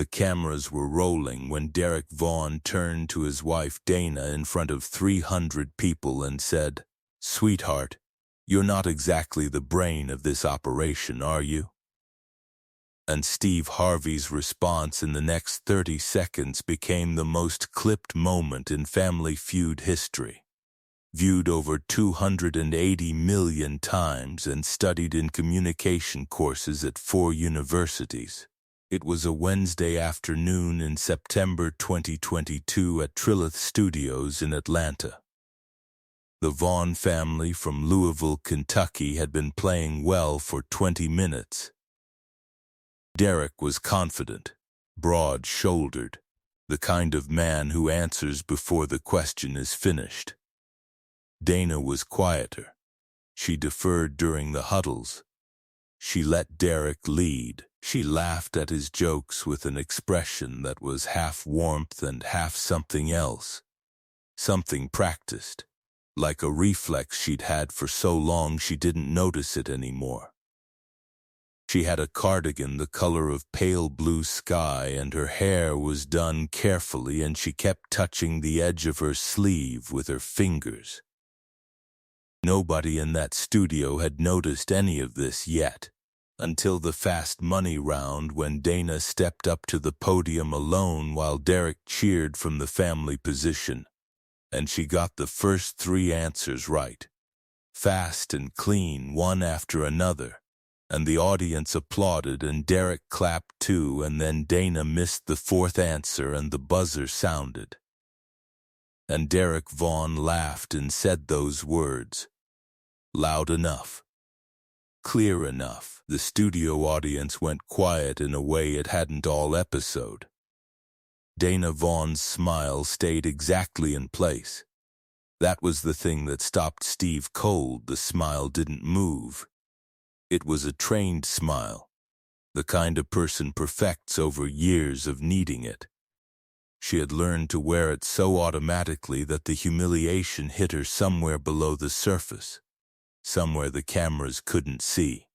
The cameras were rolling when Derek Vaughn turned to his wife Dana in front of 300 people and said, "Sweetheart, you're not exactly the brain of this operation, are you?" And Steve Harvey's response in the next 30 seconds became the most clipped moment in Family Feud history. Viewed over 280 million times and studied in communication courses at 4 universities. It was a Wednesday afternoon in September 2022 at Trilith Studios in Atlanta. The Vaughn family from Louisville, Kentucky had been playing well for 20 minutes. Derek was confident, broad-shouldered, the kind of man who answers before the question is finished. Dana was quieter. She deferred during the huddles. She let Derek lead. She laughed at his jokes with an expression that was half warmth and half something else. Something practiced, like a reflex she'd had for so long she didn't notice it anymore. She had a cardigan the color of pale blue sky, and her hair was done carefully, and she kept touching the edge of her sleeve with her fingers. Nobody in that studio had noticed any of this yet, until the fast money round when Dana stepped up to the podium alone while Derek cheered from the family position, and she got the first 3 answers right, fast and clean, one after another. And the audience applauded, and Derek clapped too, and then Dana missed the 4th answer and the buzzer sounded. And Derek Vaughn laughed and said those words. Loud enough. Clear enough. The studio audience went quiet in a way it hadn't all episode. Dana Vaughn's smile stayed exactly in place. That was the thing that stopped Steve cold. The smile didn't move. It was a trained smile, the kind a person perfects over years of needing it. She had learned to wear it so automatically that the humiliation hit her somewhere below the surface, somewhere the cameras couldn't see.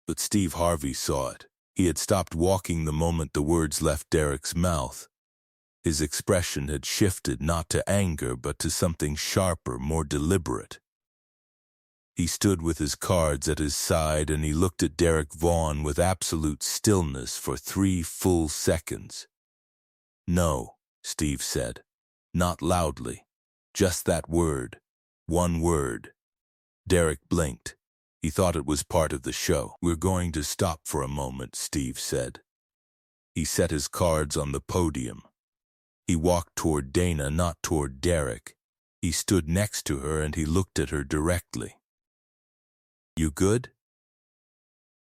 But Steve Harvey saw it. He had stopped walking the moment the words left Derek's mouth. His expression had shifted not to anger but to something sharper, more deliberate. He stood with his cards at his side, and he looked at Derek Vaughn with absolute stillness for 3 full seconds. "No," Steve said. Not loudly. Just that word. One word. Derek blinked. He thought it was part of the show. "We're going to stop for a moment," Steve said. He set his cards on the podium. He walked toward Dana, not toward Derek. He stood next to her, and he looked at her directly. "You good?"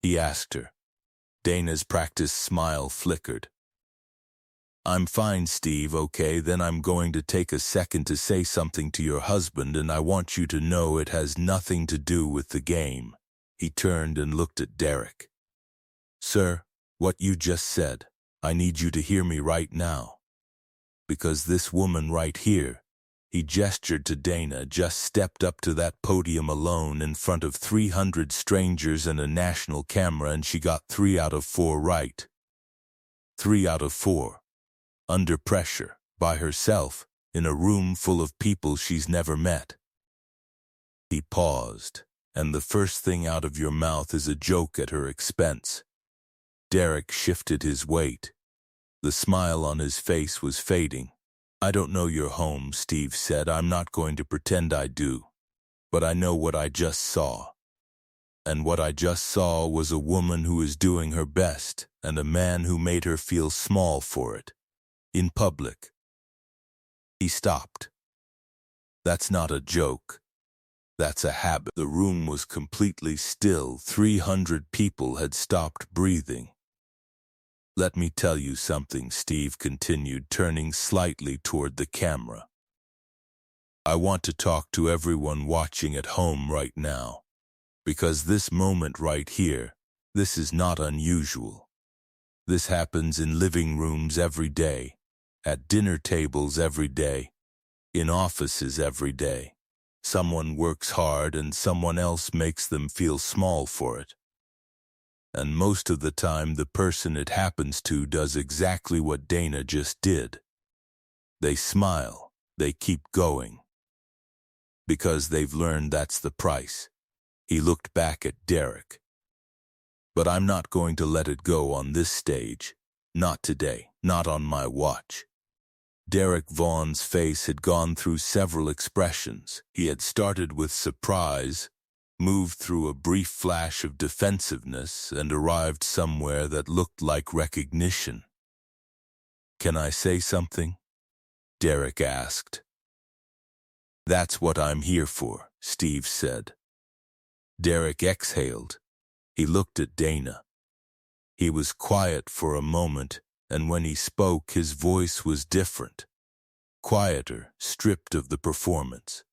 he asked her. Dana's practiced smile flickered. "I'm fine, Steve. Okay, then I'm going to take a second to say something to your husband, and I want you to know it has nothing to do with the game." He turned and looked at Derek. "Sir, what you just said, I need you to hear me right now. Because this woman right here," he gestured to Dana, "just stepped up to that podium alone in front of 300 strangers and a national camera, and she got 3 out of 4 right. 3 out of 4. Under pressure, by herself, in a room full of people she's never met." He paused. "And the first thing out of your mouth is a joke at her expense." Derek shifted his weight. The smile on his face was fading. "I don't know your home," Steve said. "I'm not going to pretend I do. But I know what I just saw. And what I just saw was a woman who is doing her best, and a man who made her feel small for it. In public." He stopped. "That's not a joke. That's a habit." The room was completely still. 300 people had stopped breathing. "Let me tell you something," Steve continued, turning slightly toward the camera. "I want to talk to everyone watching at home right now. Because this moment right here, this is not unusual. This happens in living rooms every day, at dinner tables every day, in offices every day. Someone works hard and someone else makes them feel small for it. and most of the time the person it happens to does exactly what Dana just did. They smile, they keep going. Because they've learned that's the price. He looked back at Derek. But I'm not going to let it go on this stage. Not today, not on my watch. Derek Vaughan's face had gone through several expressions. He had started with surprise, moved through a brief flash of defensiveness, and arrived somewhere that looked like recognition. "Can I say something?" Derek asked. "That's what I'm here for," Steve said. Derek exhaled. He looked at Dana. He was quiet for a moment, and when he spoke, his voice was different. Quieter, stripped of the performance.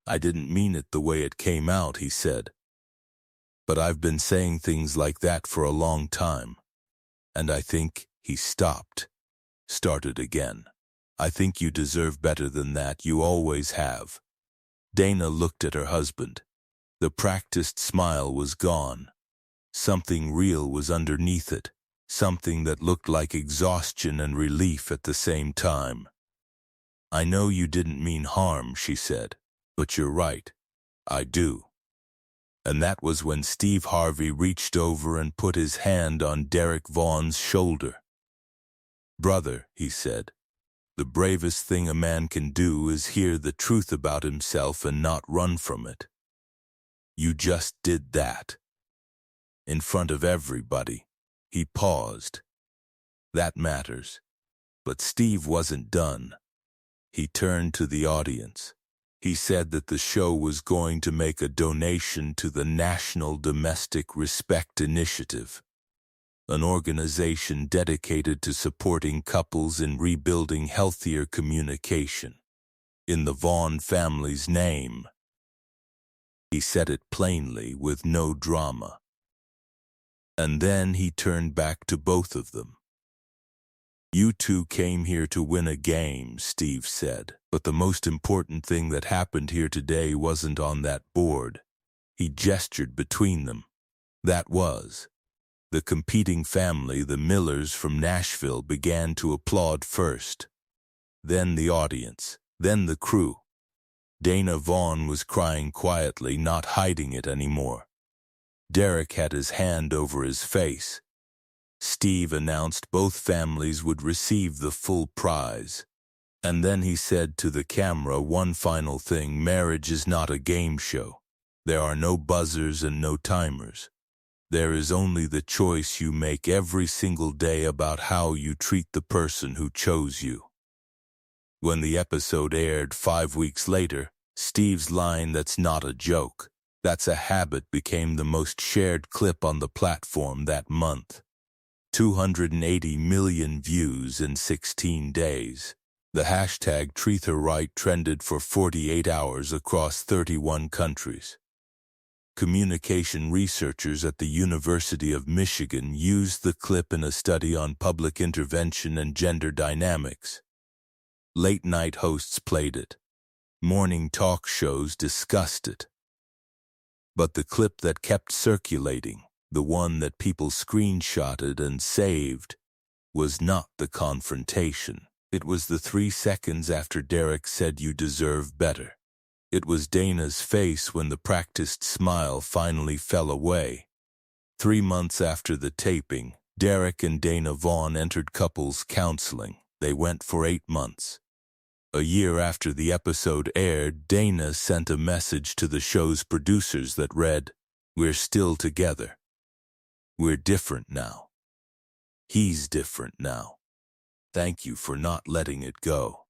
"I didn't mean it the way it came out," he said. "But I've been saying things like that for a long time. And I think," he stopped, started again. "I think you deserve better than that. You always have." Dana looked at her husband. The practiced smile was gone. Something real was underneath it. Something that looked like exhaustion and relief at the same time. "I know you didn't mean harm," she said, "but you're right. I do." And that was when Steve Harvey reached over and put his hand on Derek Vaughan's shoulder. "Brother," he said, "the bravest thing a man can do is hear the truth about himself and not run from it. You just did that. In front of everybody." He paused. "That matters." But Steve wasn't done. He turned to the audience. He said that the show was going to make a donation to the National Domestic Respect Initiative, an organization dedicated to supporting couples in rebuilding healthier communication. In the Vaughn family's name. He said it plainly, with no drama. And then he turned back to both of them. "You two came here to win a game," Steve said, "but the most important thing that happened here today wasn't on that board." He gestured between them. That was. The competing family, the Millers from Nashville, began to applaud first. Then the audience. Then the crew. Dana Vaughn was crying quietly, not hiding it anymore. Derek had his hand over his face. Steve announced both families would receive the full prize. And then he said to the camera one final thing: marriage is not a game show. There are no buzzers and no timers. There is only the choice you make every single day about how you treat the person who chose you. When the episode aired 5 weeks later, Steve's line, "That's not a joke, that's a habit," became the most shared clip on the platform that month. 280 million views in 16 days. The hashtag Treat Her Right trended for 48 hours across 31 countries. Communication researchers at the University of Michigan used the clip in a study on public intervention and gender dynamics. Late-night hosts played it. Morning talk shows discussed it. But the clip that kept circulating, the one that people screenshotted and saved, was not the confrontation. It was the 3 seconds after Derek said, "You deserve better." It was Dana's face when the practiced smile finally fell away. 3 months after the taping, Derek and Dana Vaughn entered couples counseling. They went for 8 months. A year after the episode aired, Dana sent a message to the show's producers that read, "We're still together. We're different now. He's different now. Thank you for not letting it go."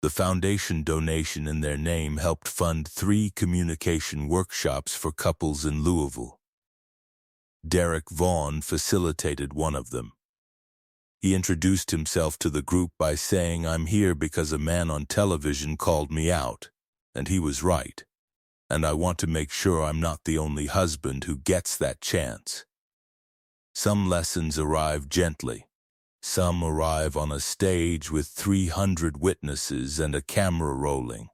The foundation donation in their name helped fund 3 communication workshops for couples in Louisville. Derek Vaughn facilitated one of them. He introduced himself to the group by saying, "I'm here because a man on television called me out, and he was right. And I want to make sure I'm not the only husband who gets that chance." Some lessons arrive gently. Some arrive on a stage with 300 witnesses and a camera rolling.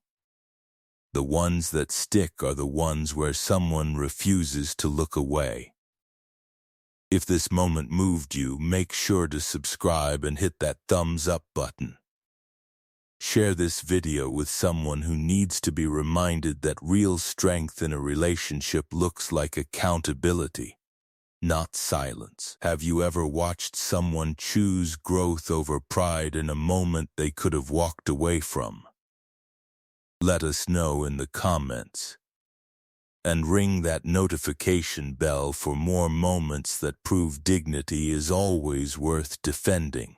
The ones that stick are the ones where someone refuses to look away. If this moment moved you, make sure to subscribe and hit that thumbs up button. Share this video with someone who needs to be reminded that real strength in a relationship looks like accountability, not silence. Have you ever watched someone choose growth over pride in a moment they could have walked away from? Let us know in the comments. And ring that notification bell for more moments that prove dignity is always worth defending.